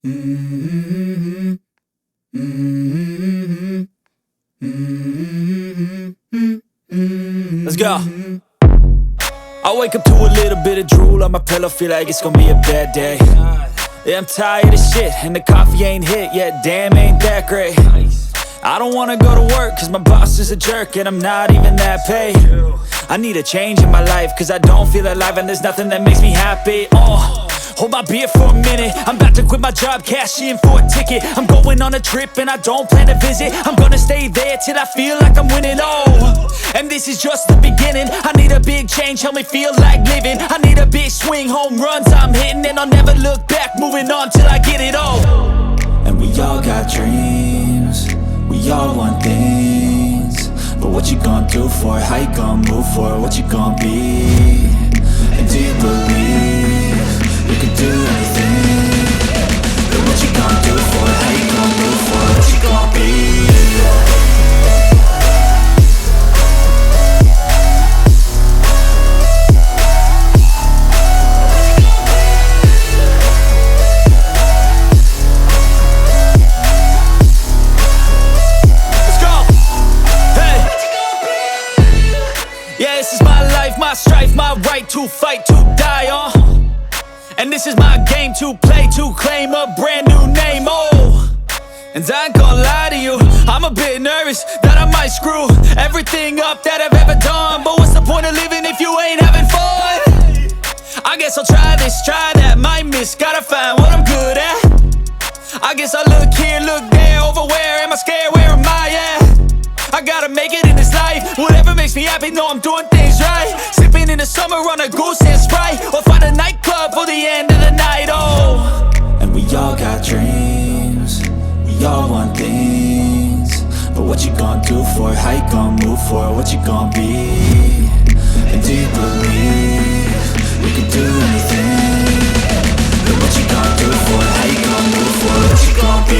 Mhm, mhm, mhm, mhm. Let's go. I wake up to a little bit of drool on my pillow, feel like it's gonna be a bad day. Yeah, I'm tired of shit, and the coffee ain't hit yet, damn, ain't that great. I don't wanna go to work, cause my boss is a jerk, and I'm not even that paid. I need a change in my life, cause I don't feel alive, and there's nothing that makes me happy. Hold my beer for a minute, I'm about to quit my job, cash in for a ticket. I'm going on a trip and I don't plan to visit. I'm gonna stay there till I feel like I'm winning, and this is just the beginning. I need a big change, help me feel like living. I need a big swing, home runs I'm hitting, and I'll never look back, moving on till I get it all. And we all got dreams, we all want things, but what you gonna do for it? How you gonna move for it? What you gonna be? And do you believe you can do anything? But what you gonna do for it? How you gonna move for it? What you gonna be? My strife, my right to fight, to die on. And this is my game to play, to claim a brand new name, And I ain't gonna lie to you, I'm a bit nervous that I might screw everything up that I've ever done. But what's the point of living if you ain't having fun? I guess I'll try this, try that, might miss, gotta find what I'm good at. I guess I look here, look there, over where am I scared, where am I at? I gotta make it in this life, whatever makes me happy, know I'm doing things right. Sipping in the summer on a Goose and Sprite, or find a nightclub for the end of the night, And we all got dreams, we all want things, but what you gonna do for it? How you gonna move for it? What you gonna be? And do you believe you can do anything? But what you gonna do for it? How you gonna move for it? What you gonna be?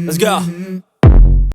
Let's go.